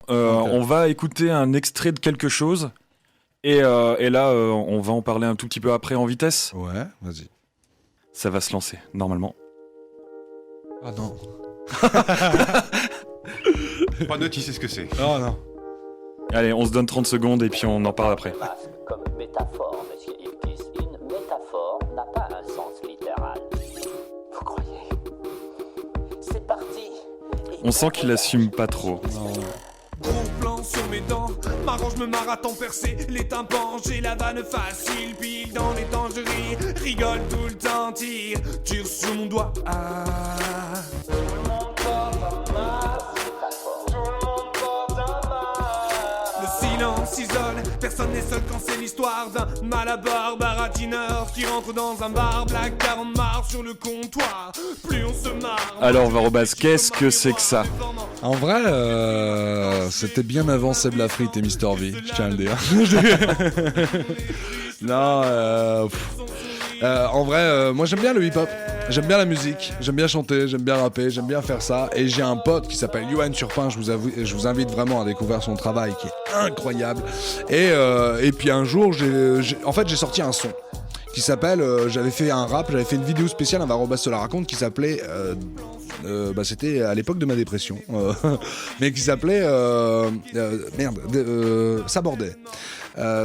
On va écouter un extrait de quelque chose. Et là, on va en parler un tout petit peu après en vitesse. Ouais, vas-y. Ça va se lancer, normalement. Ah non. Pas tu sais ce que c'est. Oh non. Allez, on se donne 30 secondes et puis on en parle après. Comme métaphore, monsieur Ilkis, une métaphore n'a pas un sens littéral. Vous croyez? C'est parti. On sent qu'il assume pas trop. Gros plan sur mes dents, m'arrange me marre à temps percé, les tympans, j'ai la vanne facile, pile dans les temps je ris, rigole tout le temps, tire sur mon doigt. Ah. Tout le monde porte un masque, tout le monde porte un masque. Le silence isole, personne n'est seul quand c'est l'histoire d'un malabar baratineur qui rentre dans un bar, black car on marche sur le comptoir, plus on se marre. Alors Varobas, qu'est-ce que c'est que ça? En vrai, c'était bien avant Seb Lafrite et Mr V, je tiens à le dire. Non, en vrai, moi j'aime bien le hip-hop, j'aime bien la musique, j'aime bien chanter, j'aime bien rapper, j'aime bien faire ça. Et j'ai un pote qui s'appelle Yohan Turpin, je vous invite vraiment à découvrir son travail qui est incroyable. Et puis un jour, j'ai sorti un son qui s'appelle, j'avais fait un rap, j'avais fait une vidéo spéciale, un Varobas se la raconte, qui s'appelait... c'était à l'époque de ma dépression, mais qui s'appelait Ça bordait.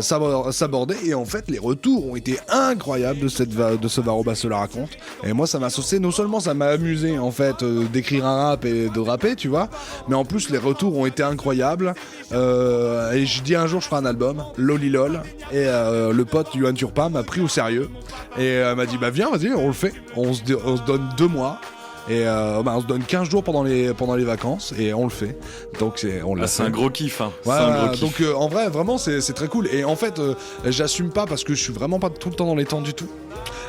Ça bordait, et en fait les retours ont été incroyables de ce Varobas se la raconte. Et moi ça m'a saucé, non seulement ça m'a amusé en fait d'écrire un rap et de rapper, tu vois, mais en plus les retours ont été incroyables. Et je dis un jour je ferai un album, Lolilol, et le pote Yohan Turpin m'a pris au sérieux et m'a dit bah viens, vas-y, on le fait, on se donne 2 mois. Et on se donne 15 jours pendant les vacances et on le fait. Donc c'est un gros kiff, hein. Ouais, c'est un gros kiff. Donc en vrai vraiment c'est très cool. Et en fait j'assume pas parce que je suis vraiment pas tout le temps dans les temps du tout.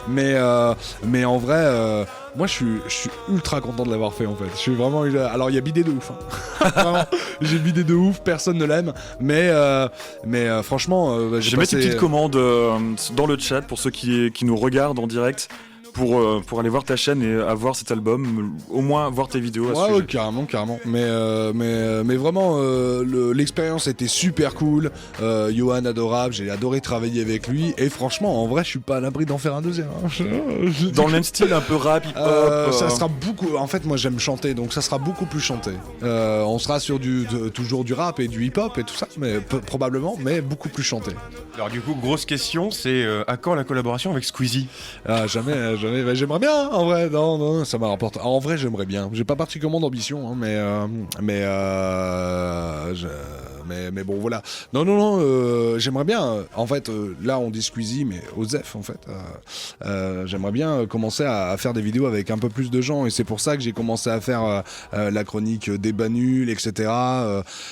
Mais en vrai moi je suis ultra content de l'avoir fait en fait. Je suis vraiment alors il y a bidé de ouf hein. Vraiment, j'ai bidé de ouf, personne ne l'aime, mais franchement j'ai mis une petite commande dans le chat pour ceux qui nous regardent en direct. Pour aller voir ta chaîne et avoir cet album, au moins voir tes vidéos à ce sujet. Ouais, carrément. Mais vraiment, l'expérience était super cool. Yohan adorable, j'ai adoré travailler avec lui. Et franchement, en vrai, je suis pas à l'abri d'en faire un deuxième. Hein. Dans le même style, un peu rap, hip-hop. Ça sera beaucoup. En fait, moi, j'aime chanter, donc ça sera beaucoup plus chanté. On sera sur toujours du rap et du hip-hop et tout ça, mais probablement, mais beaucoup plus chanté. Alors du coup, grosse question, c'est à quand la collaboration avec Squeezie? Jamais. J'aimerais bien, hein, en vrai. Non, ça m'a rapporté. En vrai, j'aimerais bien. J'ai pas particulièrement d'ambition, hein, mais bon, voilà. Non, j'aimerais bien. En fait, là, on dit Squeezie, mais Osef, en fait. J'aimerais bien commencer à faire des vidéos avec un peu plus de gens, et c'est pour ça que j'ai commencé à faire la chronique des Banuls, etc.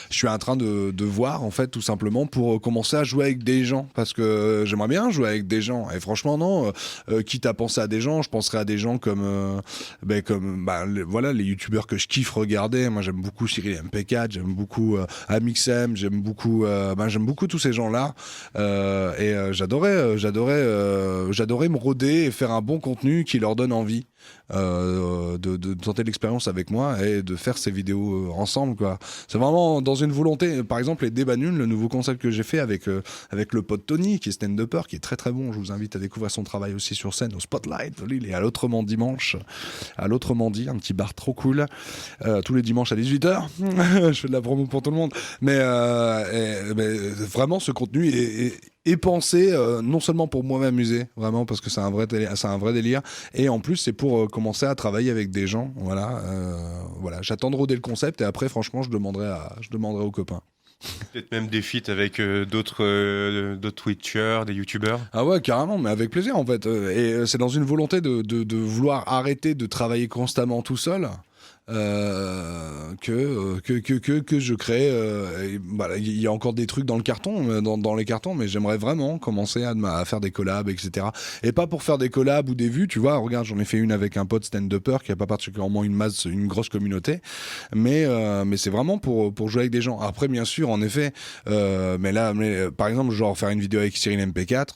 Je suis en train de voir, en fait, tout simplement, pour commencer à jouer avec des gens, parce que j'aimerais bien jouer avec des gens. Et franchement, non, quitte à penser à des gens, je penserais à des gens comme les youtubeurs que je kiffe regarder. Moi, j'aime beaucoup Cyril MP4, j'aime beaucoup Amixem, j'aime beaucoup tous ces gens-là. Et j'adorais me roder et faire un bon contenu qui leur donne envie de tenter l'expérience avec moi et de faire ces vidéos ensemble, quoi. C'est vraiment dans une volonté. Par exemple, les débats nuls, le nouveau concept que j'ai fait avec le pote Tony, qui est stand-upper, qui est très très bon. Je vous invite à découvrir son travail aussi sur scène au Spotlight. Il est à l'Autrement dimanche, un petit bar trop cool, tous les dimanches à 18h. Je fais de la promo pour tout le monde, mais vraiment ce contenu est pensé non seulement pour moi m'amuser, vraiment, parce que c'est un vrai délire, et en plus c'est pour commencer à travailler avec des gens. Voilà, j'attends de roder le concept, et après franchement je demanderai aux copains. Peut-être même des feats avec d'autres Twitchers, des YouTubeurs. Ah ouais, carrément, mais avec plaisir en fait. Et c'est dans une volonté de vouloir arrêter de travailler constamment tout seul. Que je crée. Il y a encore des trucs dans le carton, dans les cartons, mais j'aimerais vraiment commencer à faire des collabs, etc. Et pas pour faire des collabs ou des vues, tu vois. Regarde, j'en ai fait une avec un pote stand-upper qui a pas particulièrement une grosse communauté, mais c'est vraiment pour jouer avec des gens. Après, bien sûr, en effet, par exemple, genre faire une vidéo avec Cyril MP4,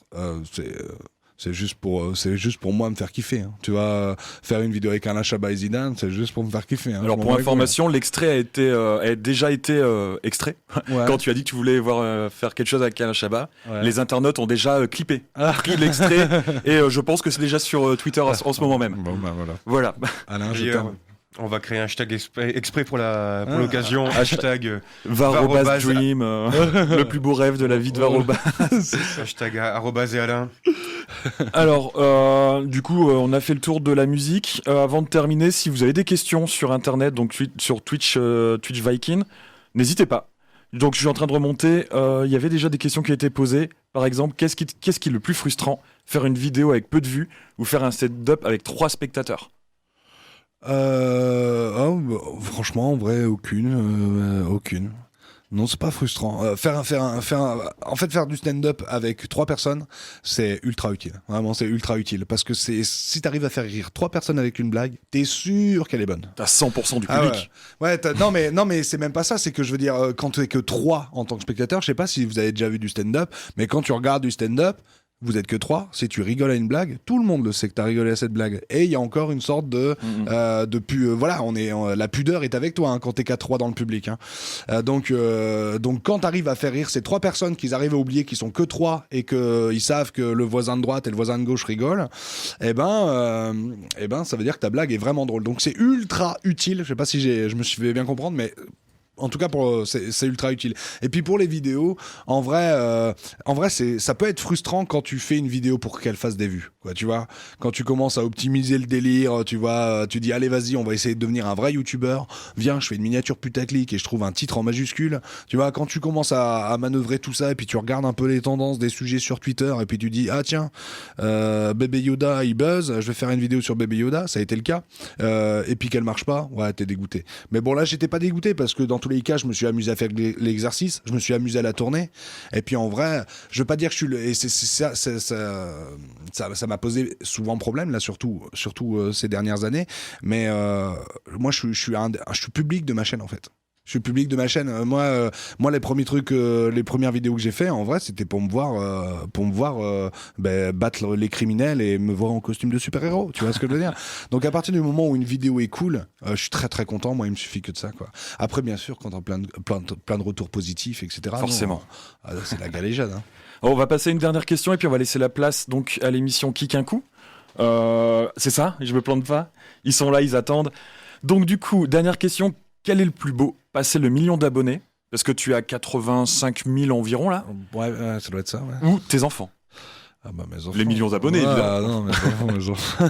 C'est juste pour moi me faire kiffer. Hein. Tu vois, faire une vidéo avec Alain Chabat et Zidane, c'est juste pour me faire kiffer. Hein. Alors pour information, l'extrait a déjà été extrait. Ouais. Quand tu as dit que tu voulais faire quelque chose avec Alain Chabat, Ouais. les internautes ont déjà clippé, pris l'extrait, et je pense que c'est déjà sur Twitter en ce moment même. Bon, bah voilà. Voilà. Alain, je D'ailleurs, t'aime. on va créer un hashtag exprès pour l'occasion. Hashtag Varobas Dream, le plus beau rêve de la vie de Varobas. hashtag arrobas et Alain. Alors, du coup, on a fait le tour de la musique. Avant de terminer, si vous avez des questions sur Internet, donc sur Twitch Viking, n'hésitez pas. Donc, je suis en train de remonter. Il y avait déjà des questions qui ont été posées. Par exemple, qu'est-ce qui est le plus frustrant? Faire une vidéo avec peu de vues ou faire un stand-up avec 3 spectateurs? Franchement, en vrai, aucune. Non, c'est pas frustrant. En fait, faire du stand-up avec 3 personnes, c'est ultra utile. Vraiment, c'est ultra utile. Parce que si t'arrives à faire rire 3 personnes avec une blague, t'es sûr qu'elle est bonne. T'as 100% du Ah public. ouais, non mais c'est même pas ça, c'est que je veux dire, quand t'es que 3 en tant que spectateur, je sais pas si vous avez déjà vu du stand-up, mais quand tu regardes du stand-up, vous êtes que 3, si tu rigoles à une blague, tout le monde le sait que t'as rigolé à cette blague. Et il y a encore une sorte de voilà, la pudeur est avec toi hein, quand t'es qu'à 3 dans le public. Hein. Donc quand t'arrives à faire rire ces 3 personnes qu'ils arrivent à oublier qu'ils sont que 3 et qu'ils savent que le voisin de droite et le voisin de gauche rigolent, eh ben ça veut dire que ta blague est vraiment drôle. Donc c'est ultra utile. Je sais pas si je me suis fait bien comprendre, mais en tout cas, c'est ultra utile. Et puis pour les vidéos, en vrai, ça peut être frustrant quand tu fais une vidéo pour qu'elle fasse des vues. Quoi, tu vois, quand tu commences à optimiser le délire, tu vois, tu dis allez vas-y, on va essayer de devenir un vrai youtubeur. Viens, je fais une miniature putaclic et je trouve un titre en majuscule. Tu vois, quand tu commences à manœuvrer tout ça et puis tu regardes un peu les tendances des sujets sur Twitter et puis tu dis ah tiens, bébé Yoda il buzz, je vais faire une vidéo sur bébé Yoda, ça a été le cas. Et puis qu'elle marche pas, ouais, t'es dégoûté. Mais bon là, j'étais pas dégoûté parce que dans tous les cas, je me suis amusé à faire l'exercice, je me suis amusé à la tourner. Et puis en vrai, je veux pas dire que je suis et ça m'a posé souvent problème là, surtout ces dernières années. Mais moi, je suis public de ma chaîne en fait. Je suis public de ma chaîne. Moi, les premiers trucs, les premières vidéos que j'ai fait, en vrai, c'était pour me voir battre les criminels et me voir en costume de super-héros. Tu vois ce que je veux dire? Donc, à partir du moment où une vidéo est cool, je suis très très content. Moi, il me suffit que de ça, quoi. Après, bien sûr, quand on a plein de retours positifs, etc. Forcément. C'est la galéjade. Hein. On va passer à une dernière question et puis on va laisser la place donc à l'émission Kick un coup. C'est ça? Je me plante pas? Ils sont là, ils attendent. Donc, du coup, dernière question. Quel est le plus beau? Passer le 1 million d'abonnés, parce que tu as 85 000 environ là, Ouais, ça doit être ça, ouais. ou tes enfants? Ah bah, mes enfants. Les millions d'abonnés, évidemment. Non, mes enfants.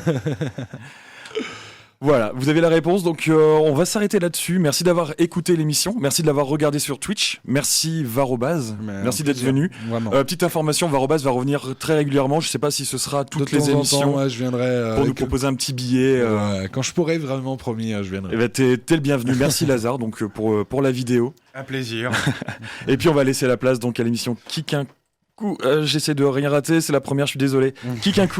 Voilà, vous avez la réponse, donc on va s'arrêter là-dessus. Merci d'avoir écouté l'émission, merci de l'avoir regardé sur Twitch, merci Varobas, merci d'être venu. Petite information, Varobas va revenir très régulièrement, je sais pas si ce sera toutes les émissions, ouais, je viendrai pour nous proposer un petit billet. Ouais, quand je pourrai vraiment, promis, je viendrai. Eh ben, t'es le bienvenu, merci Lazare donc, pour la vidéo. Un plaisir. Et puis on va laisser la place donc à l'émission Kick un coup. J'essaie de rien rater, c'est la première, je suis désolé. Kick un coup.